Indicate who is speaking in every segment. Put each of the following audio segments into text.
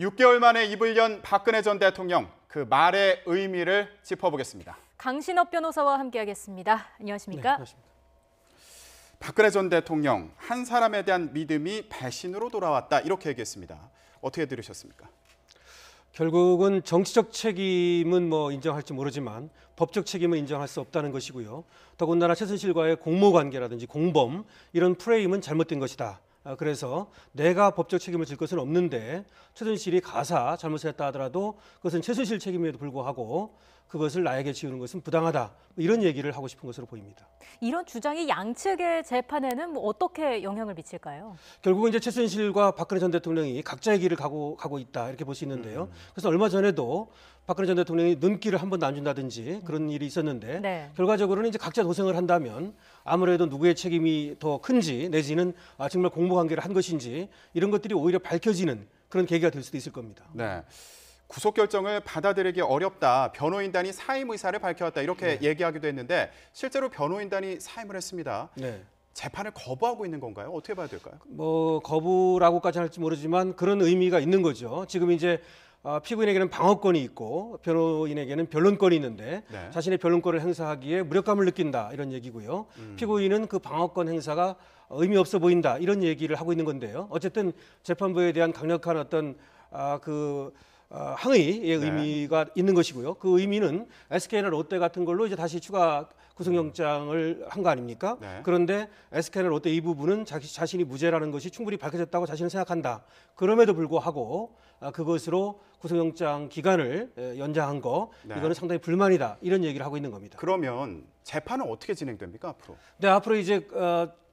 Speaker 1: 6개월 만에 입을 연 박근혜 전 대통령, 그 말의 의미를 짚어보겠습니다.
Speaker 2: 강신업 변호사와 함께하겠습니다. 안녕하십니까?
Speaker 3: 네, 안녕하십니까.
Speaker 1: 박근혜 전 대통령, 한 사람에 대한 믿음이 배신으로 돌아왔다, 이렇게 얘기했습니다. 어떻게 들으셨습니까?
Speaker 3: 결국은 정치적 책임은 인정할지 모르지만 법적 책임은 인정할 수 없다는 것이고요. 더군다나 최순실과의 공모관계라든지 공범 이런 프레임은 잘못된 것이다. 그래서 내가 법적 책임을 질 것은 없는데 최순실이 가사 잘못을 했다 하더라도 그것은 최순실 책임에도 불구하고 그것을 나에게 지우는 것은 부당하다. 이런 얘기를 하고 싶은 것으로 보입니다.
Speaker 2: 이런 주장이 양측의 재판에는 어떻게 영향을 미칠까요?
Speaker 3: 결국은 이제 최순실과 박근혜 전 대통령이 각자의 길을 가고 있다 이렇게 볼 수 있는데요. 그래서 얼마 전에도 박근혜 전 대통령이 눈길을 한 번도 안 준다든지 그런 일이 있었는데
Speaker 2: 네.
Speaker 3: 결과적으로는 이제 각자 도생을 한다면 아무래도 누구의 책임이 더 큰지 내지는 정말 공모관계를 한 것인지 이런 것들이 오히려 밝혀지는 그런 계기가 될 수도 있을 겁니다.
Speaker 1: 네. 구속 결정을 받아들이기 어렵다. 변호인단이 사임 의사를 밝혀왔다. 이렇게 얘기하기도 했는데 실제로 변호인단이 사임을 했습니다.
Speaker 3: 네.
Speaker 1: 재판을 거부하고 있는 건가요? 어떻게 봐야 될까요?
Speaker 3: 거부라고까지는 할지 모르지만 그런 의미가 있는 거죠. 지금 이제 피고인에게는 방어권이 있고 변호인에게는 변론권이 있는데
Speaker 1: 네.
Speaker 3: 자신의 변론권을 행사하기에 무력감을 느낀다 이런 얘기고요. 피고인은 그 방어권 행사가 의미 없어 보인다 이런 얘기를 하고 있는 건데요. 어쨌든 재판부에 대한 강력한 어떤 항의의 의미가 있는 것이고요. 그 의미는 SK나 롯데 같은 걸로 이제 다시 추가 구속영장을 한 거 아닙니까?
Speaker 1: 네.
Speaker 3: 그런데 SK나 롯데 이 부분은 자신이 무죄라는 것이 충분히 밝혀졌다고 자신은 생각한다. 그럼에도 불구하고 그것으로 구속영장 기간을 연장한 거 이거는 상당히 불만이다. 이런 얘기를 하고 있는 겁니다.
Speaker 1: 그러면 재판은 어떻게 진행됩니까, 앞으로?
Speaker 3: 네, 앞으로 이제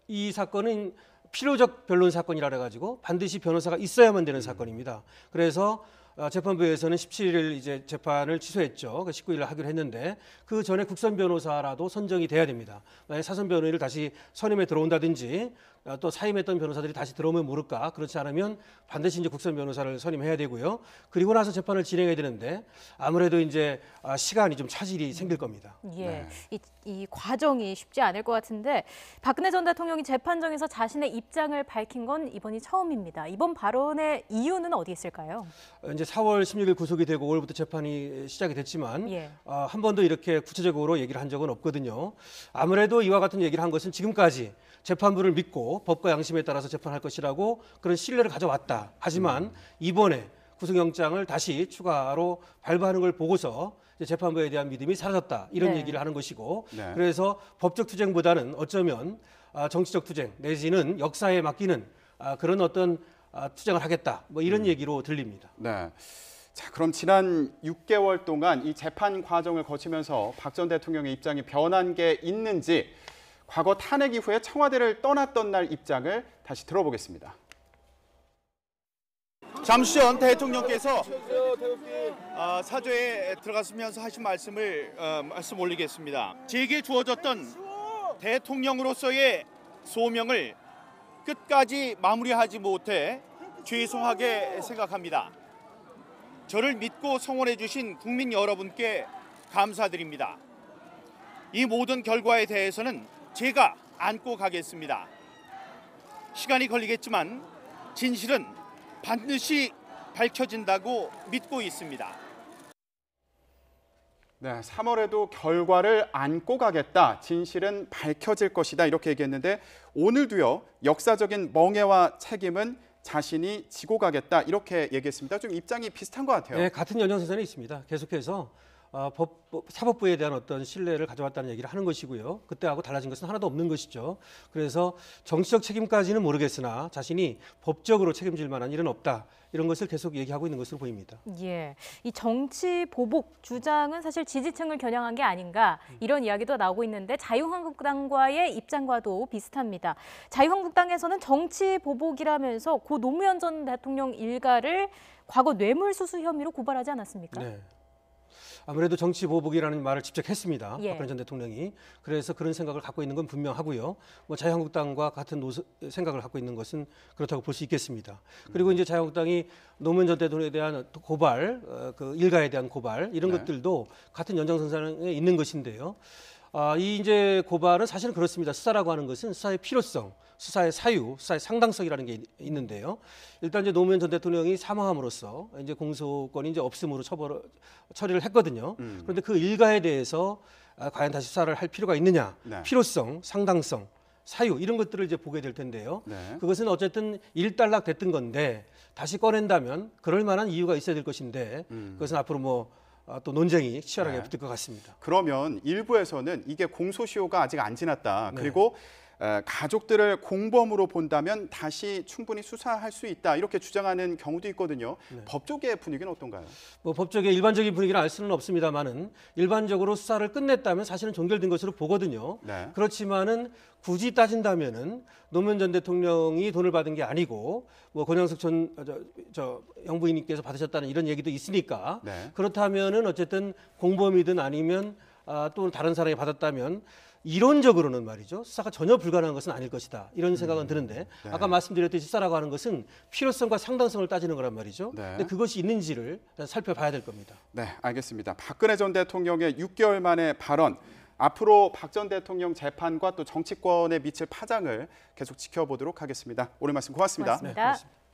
Speaker 3: 이 사건은 필요적 변론 사건이라 해가지고 반드시 변호사가 있어야만 되는 사건입니다. 그래서 재판부에서는 17일 이제 재판을 취소했죠. 19일 하기로 했는데 그 전에 국선 변호사라도 선정이 돼야 됩니다. 만약 사선 변호인을 다시 선임에 들어온다든지 또 사임했던 변호사들이 다시 들어오면 모를까. 그렇지 않으면 반드시 이제 국선 변호사를 선임해야 되고요. 그리고 나서 재판을 진행해야 되는데 아무래도 이제 시간이 좀 차질이 생길 겁니다.
Speaker 2: 예,
Speaker 1: 네.
Speaker 2: 이 과정이 쉽지 않을 것 같은데 박근혜 전 대통령이 재판정에서 자신의 입장을 밝힌 건 이번이 처음입니다. 이번 발언의 이유는 어디 있을까요?
Speaker 3: 이제 4월 16일 구속이 되고 5월부터 재판이 시작이 됐지만 한 번도 이렇게 구체적으로 얘기를 한 적은 없거든요. 아무래도 이와 같은 얘기를 한 것은 지금까지 재판부를 믿고 법과 양심에 따라서 재판할 것이라고 그런 신뢰를 가져왔다. 하지만 이번에 구속영장을 다시 추가로 발부하는 걸 보고서 이제 재판부에 대한 믿음이 사라졌다. 이런 얘기를 하는 것이고 그래서 법적 투쟁보다는 어쩌면 정치적 투쟁 내지는 역사에 맡기는 그런 어떤 투쟁을 하겠다. 이런 얘기로 들립니다.
Speaker 1: 네. 자, 그럼 지난 6개월 동안 이 재판 과정을 거치면서 박 전 대통령의 입장이 변한 게 있는지 과거 탄핵 이후에 청와대를 떠났던 날 입장을 다시 들어보겠습니다.
Speaker 4: 잠시 전 대통령께서 사죄에 들어갔으면서 하신 말씀 올리겠습니다. 제게 주어졌던 대통령으로서의 소명을 끝까지 마무리하지 못해 죄송하게 생각합니다. 저를 믿고 성원해 주신 국민 여러분께 감사드립니다. 이 모든 결과에 대해서는 제가 안고 가겠습니다. 시간이 걸리겠지만 진실은 반드시 밝혀진다고 믿고 있습니다.
Speaker 1: 네, 3월에도 결과를 안고 가겠다. 진실은 밝혀질 것이다. 이렇게 얘기했는데 오늘도요. 역사적인 멍해와 책임은 자신이 지고 가겠다. 이렇게 얘기했습니다. 좀 입장이 비슷한 것 같아요.
Speaker 3: 네, 같은 연장선상에 있습니다. 계속해서 사법부에 대한 어떤 신뢰를 가져왔다는 얘기를 하는 것이고요. 그때하고 달라진 것은 하나도 없는 것이죠. 그래서 정치적 책임까지는 모르겠으나 자신이 법적으로 책임질 만한 일은 없다. 이런 것을 계속 얘기하고 있는 것으로 보입니다.
Speaker 2: 예, 이 정치 보복 주장은 사실 지지층을 겨냥한 게 아닌가 이런 이야기도 나오고 있는데 자유한국당과의 입장과도 비슷합니다. 자유한국당에서는 정치 보복이라면서 고 노무현 전 대통령 일가를 과거 뇌물수수 혐의로 고발하지 않았습니까?
Speaker 3: 네. 아무래도 정치 보복이라는 말을 직접 했습니다. 박근혜 전 대통령이. 그래서 그런 생각을 갖고 있는 건 분명하고요. 자유한국당과 같은 생각을 갖고 있는 것은 그렇다고 볼 수 있겠습니다. 그리고 이제 자유한국당이 노무현 전 대통령에 대한 고발, 그 일가에 대한 고발 이런 것들도 같은 연장선상에 있는 것인데요. 이 이제 고발은 사실은 그렇습니다. 수사라고 하는 것은 수사의 필요성, 수사의 사유, 수사의 상당성이라는 게 있는데요. 일단 이제 노무현 전 대통령이 사망함으로써 이제 공소권이 이제 없음으로 처리를 했거든요. 그런데 그 일가에 대해서 과연 다시 수사를 할 필요가 있느냐,
Speaker 1: 네.
Speaker 3: 필요성, 상당성, 사유 이런 것들을 이제 보게 될 텐데요.
Speaker 1: 네.
Speaker 3: 그것은 어쨌든 일단락 됐던 건데 다시 꺼낸다면 그럴 만한 이유가 있어야 될 것인데 그것은 앞으로 뭐 또 논쟁이 치열하게
Speaker 1: 네.
Speaker 3: 붙을 것 같습니다.
Speaker 1: 그러면 일부에서는 이게 공소시효가 아직 안 지났다.
Speaker 3: 네.
Speaker 1: 그리고 가족들을 공범으로 본다면 다시 충분히 수사할 수 있다. 이렇게 주장하는 경우도 있거든요.
Speaker 3: 네.
Speaker 1: 법조계의 분위기는 어떤가요?
Speaker 3: 뭐 법적의 일반적인 분위기를 알 수는 없습니다만은 일반적으로 수사를 끝냈다면 사실은 종결된 것으로 보거든요.
Speaker 1: 네.
Speaker 3: 그렇지만은 굳이 따진다면은 노무현 전 대통령이 돈을 받은 게 아니고 뭐 권영석 전 영부인님께서 받으셨다는 이런 얘기도 있으니까
Speaker 1: 네.
Speaker 3: 그렇다면은 어쨌든 공범이든 아니면 또 다른 사람이 받았다면 이론적으로는 말이죠. 수사가 전혀 불가능한 것은 아닐 것이다. 이런 생각은 드는데
Speaker 1: 네.
Speaker 3: 아까 말씀드렸듯이 수사라고 하는 것은 필요성과 상당성을 따지는 거란 말이죠.
Speaker 1: 네.
Speaker 3: 근데 그것이 있는지를 살펴봐야 될 겁니다.
Speaker 1: 네, 알겠습니다. 박근혜 전 대통령의 6개월 만의 발언, 앞으로 박 전 대통령 재판과 또 정치권에 미칠 파장을 계속 지켜보도록 하겠습니다. 오늘 말씀 고맙습니다.
Speaker 2: 고맙습니다.
Speaker 3: 네, 고맙습니다.